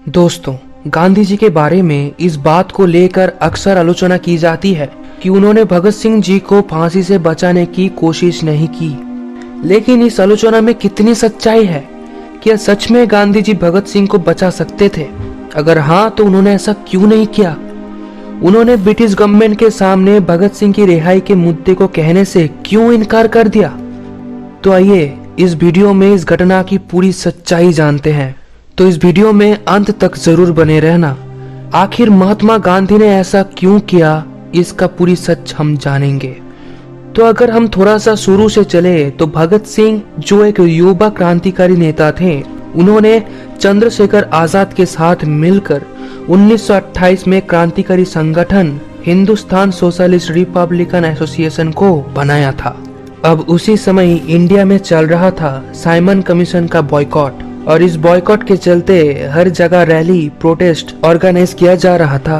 दोस्तों, गांधी जी के बारे में इस बात को लेकर अक्सर आलोचना की जाती है कि उन्होंने भगत सिंह जी को फांसी से बचाने की कोशिश नहीं की। लेकिन इस आलोचना में कितनी सच्चाई है? क्या सच में गांधी जी भगत सिंह को बचा सकते थे? अगर हाँ, तो उन्होंने ऐसा क्यों नहीं किया? उन्होंने ब्रिटिश गवर्नमेंट के सामने भगत सिंह की रिहाई के मुद्दे को कहने से क्यों इनकार कर दिया? तो आइए इस वीडियो में इस घटना की पूरी सच्चाई जानते हैं। तो इस वीडियो में अंत तक जरूर बने रहना। आखिर महात्मा गांधी ने ऐसा क्यों किया, इसका पूरी सच हम जानेंगे। तो अगर हम थोड़ा सा शुरू से चले तो भगत सिंह जो एक युवा क्रांतिकारी नेता थे, उन्होंने चंद्रशेखर आजाद के साथ मिलकर 1928 में क्रांतिकारी संगठन हिंदुस्तान सोशलिस्ट रिपब्लिकन एसोसिएशन को बनाया था। अब उसी समय इंडिया में चल रहा था साइमन कमीशन का बॉयकॉट, और इस बॉयकॉट के चलते हर जगह रैली प्रोटेस्ट ऑर्गेनाइज किया जा रहा था।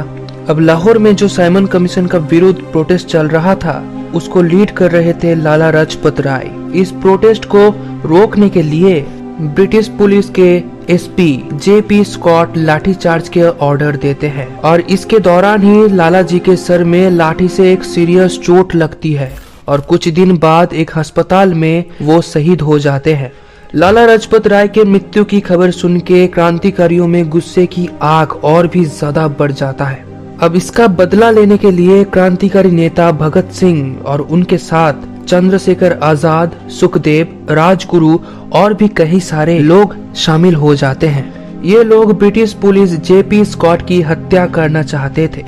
अब लाहौर में जो साइमन कमीशन का विरोध प्रोटेस्ट चल रहा था, उसको लीड कर रहे थे लाला लाजपत राय। इस प्रोटेस्ट को रोकने के लिए ब्रिटिश पुलिस के एसपी जेपी स्कॉट लाठीचार्ज के ऑर्डर देते हैं, और इसके दौरान ही लाला जी के सर में लाठी से एक सीरियस चोट लगती है और कुछ दिन बाद एक अस्पताल में वो शहीद हो जाते हैं। लाला लाजपत राय के मृत्यु की खबर सुन के क्रांतिकारियों में गुस्से की आग और भी ज्यादा बढ़ जाता है। अब इसका बदला लेने के लिए क्रांतिकारी नेता भगत सिंह और उनके साथ चंद्रशेखर आजाद, सुखदेव, राजगुरु और भी कई सारे लोग शामिल हो जाते हैं। ये लोग ब्रिटिश पुलिस जेपी स्कॉट की हत्या करना चाहते थे,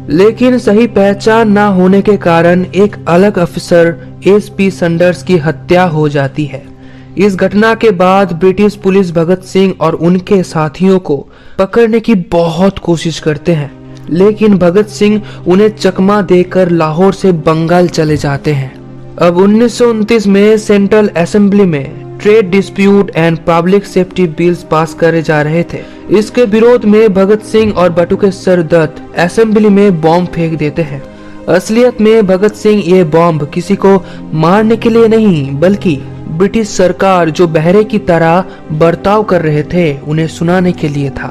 लेकिन सही पहचान न होने के कारण एक अलग अफसर एसपी सैंडर्स की हत्या हो जाती है। इस घटना के बाद ब्रिटिश पुलिस भगत सिंह और उनके साथियों को पकड़ने की बहुत कोशिश करते हैं, लेकिन भगत सिंह उन्हें चकमा देकर लाहौर से बंगाल चले जाते हैं। अब 1929 में सेंट्रल असेंबली में trade dispute and public safety bills pass करे जा रहे थे। इसके विरोध में भगत सिंह और बटुकेश्वर दत्त असेंबली में बॉम्ब फेंक देते हैं। असलियत में भगत सिंह ये बॉम्ब किसी को मारने के लिए नहीं, बल्कि ब्रिटिश सरकार जो बहरे की तरह बर्ताव कर रहे थे, उन्हें सुनाने के लिए था।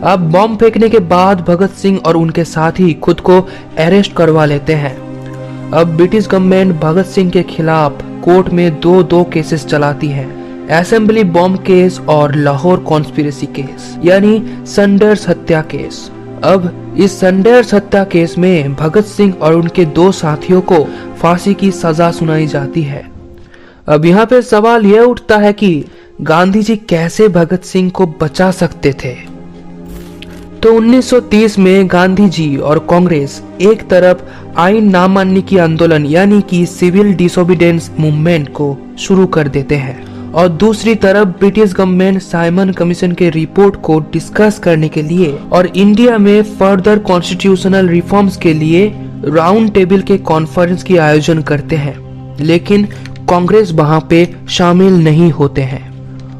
अब बॉम्ब फेंकने के बाद भगत सिंह और उनके साथी खुद को अरेस्ट करवा लेते हैं। अब ब्रिटिश गवर्नमेंट भगत सिंह के खिलाफ कोर्ट में दो केसेस चलाती है, असेंबली बॉम्ब केस और लाहौर कॉन्स्पिरेसी केस, यानी सैंडर्स हत्या केस। अब इस सैंडर्स हत्या केस में भगत सिंह और उनके दो साथियों को फांसी की सजा सुनाई जाती है। अब यहाँ पे सवाल यह उठता है कि गांधी जी कैसे भगत सिंह को बचा सकते थे? तो 1930 में गांधी जी और कांग्रेस एक तरफ आईन ना मानने की आंदोलन यानी कि सिविल डिसोबीडियंस मूवमेंट को शुरू कर देते हैं, और दूसरी तरफ ब्रिटिश गवर्नमेंट साइमन कमीशन के रिपोर्ट को डिस्कस करने के लिए और इंडिया में फर्दर कॉन्स्टिट्यूशनल रिफॉर्म्स के लिए राउंड टेबल के कॉन्फ्रेंस की आयोजन करते हैं। लेकिन कांग्रेस वहां पे शामिल नहीं होते हैं,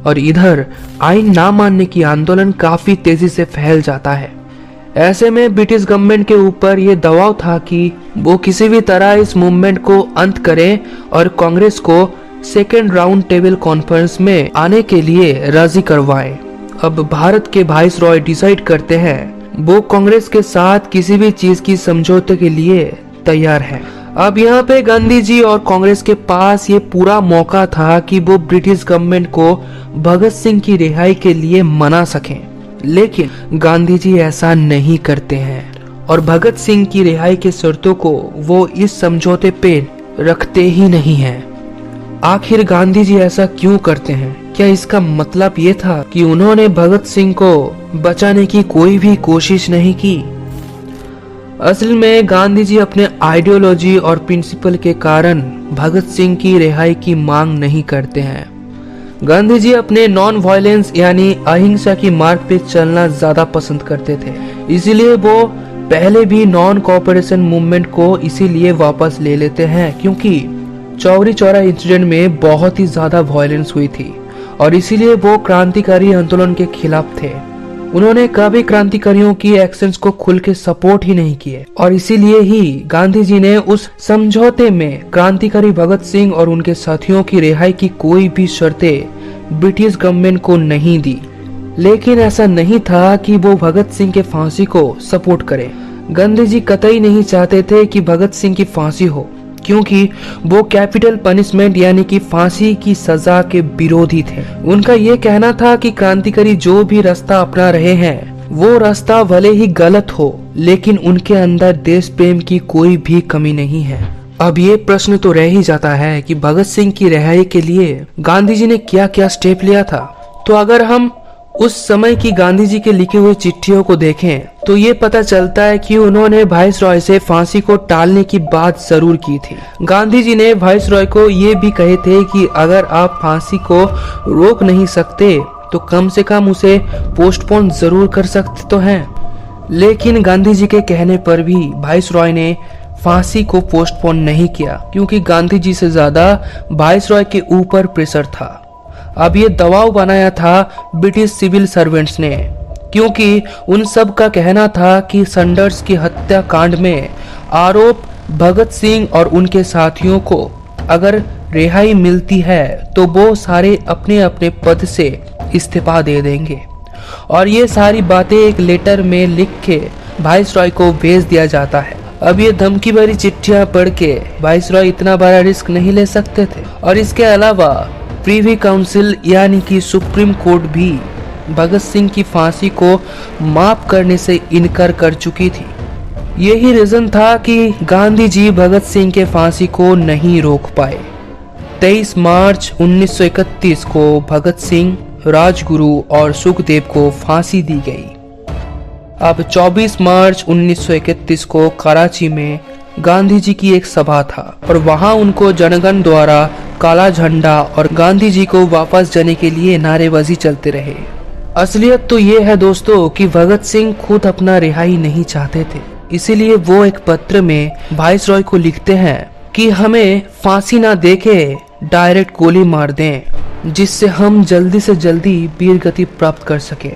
और इधर आईन ना मानने की आंदोलन काफी तेजी से फैल जाता है। ऐसे में ब्रिटिश गवर्नमेंट के ऊपर ये दबाव था कि वो किसी भी तरह इस मूवमेंट को अंत करे और कांग्रेस को सेकेंड राउंड टेबल कॉन्फ्रेंस में आने के लिए राजी करवाए। अब भारत के वाइसरॉय डिसाइड करते हैं वो कांग्रेस के साथ किसी भी चीज की समझौते के लिए तैयार है। अब यहाँ पे गांधी जी और कांग्रेस के पास ये पूरा मौका था कि वो ब्रिटिश गवर्नमेंट को भगत सिंह की रिहाई के लिए मना सकें, लेकिन गांधी जी ऐसा नहीं करते हैं और भगत सिंह की रिहाई के शर्तों को वो इस समझौते पे रखते ही नहीं हैं। आखिर गांधी जी ऐसा क्यों करते हैं? क्या इसका मतलब ये था कि उन्होंने भगत सिंह को बचाने की कोई भी कोशिश नहीं की? असल में गांधी जी अपने आइडियोलॉजी और प्रिंसिपल के कारण भगत सिंह की रिहाई की मांग नहीं करते हैं। गांधी जी अपने नॉन वायलेंस यानी अहिंसा की मार्ग पे चलना ज्यादा पसंद करते थे, इसीलिए वो पहले भी नॉन कोऑपरेशन मूवमेंट को इसीलिए वापस ले लेते हैं क्योंकि चौरी चौरा इंसिडेंट में बहुत ही ज्यादा वायलेंस हुई थी, और इसीलिए वो क्रांतिकारी आंदोलन के खिलाफ थे। उन्होंने कभी क्रांतिकारियों की एक्शंस को खुल के सपोर्ट ही नहीं किए, और इसीलिए ही गांधी जी ने उस समझौते में क्रांतिकारी भगत सिंह और उनके साथियों की रिहाई की कोई भी शर्तें ब्रिटिश गवर्नमेंट को नहीं दी। लेकिन ऐसा नहीं था कि वो भगत सिंह के फांसी को सपोर्ट करें। गांधी जी कतई नहीं चाहते थे कि भगत सिंह की फांसी हो, क्योंकि वो कैपिटल पनिशमेंट यानी कि फांसी की सजा के विरोधी थे। उनका ये कहना था कि क्रांतिकारी जो भी रास्ता अपना रहे हैं वो रास्ता भले ही गलत हो, लेकिन उनके अंदर देश प्रेम की कोई भी कमी नहीं है। अब ये प्रश्न तो रह ही जाता है कि भगत सिंह की रिहाई के लिए गांधी जी ने क्या क्या स्टेप लिया था। तो अगर हम उस समय की गांधी जी के लिखे हुए चिट्ठियों को देखें तो ये पता चलता है कि उन्होंने वाइसरॉय से फांसी को टालने की बात जरूर की थी। गांधी जी ने वाइसरॉय को ये भी कहे थे कि अगर आप फांसी को रोक नहीं सकते तो कम से कम उसे पोस्टपोन जरूर कर सकते तो हैं। लेकिन गांधी जी के कहने पर भी वाइसरॉय ने फांसी को पोस्टपोन नहीं किया, क्योंकि गांधी जी से ज्यादा वाइसरॉय के ऊपर प्रेशर था। अब ये दबाव बनाया था ब्रिटिश सिविल सर्वेंट्स ने, क्योंकि उन सब का कहना था कि सैंडर्स की हत्या कांड में आरोप भगत सिंह और उनके साथियों को अगर रिहाई मिलती है तो वो सारे अपने अपने पद से इस्तीफा दे देंगे। और ये सारी बातें एक लेटर में लिख के वाइसरॉय को भेज दिया जाता है। अब ये धमकी भरी चिट्ठियां पढ़ के वाइसरॉय इतना बड़ा रिस्क नहीं ले सकते थे। और इसके अलावा प्रीवी काउंसिल यानी कि सुप्रीम कोर्ट भी भगत सिंह की फांसी को माफ करने से इनकार कर चुकी थी। यही रीजन था कि गांधी जी भगत सिंह के फांसी को नहीं रोक पाए। 23 मार्च 1931 को भगत सिंह, राजगुरु और सुखदेव को फांसी दी गई। अब 24 मार्च 1931 को कराची में गांधी जी की एक सभा था और वहां उनको जनगण द्वारा काला झंडा और गांधी जी को वापस जाने के लिए नारेबाजी चलते रहे। असलियत तो ये है दोस्तों कि भगत सिंह खुद अपना रिहाई नहीं चाहते थे, इसीलिए वो एक पत्र में वाइसरॉय को लिखते हैं कि हमें फांसी ना देके डायरेक्ट गोली मार दें, जिससे हम जल्दी से जल्दी वीर गति प्राप्त कर सके।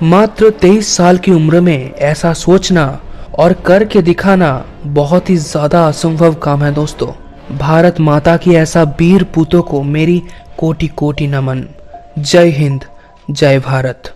मात्र 23 साल की उम्र में ऐसा सोचना और करके दिखाना बहुत ही ज्यादा असंभव काम है दोस्तों। भारत माता की ऐसा वीर पूतों को मेरी कोटि कोटि नमन। जय हिंद, जय भारत।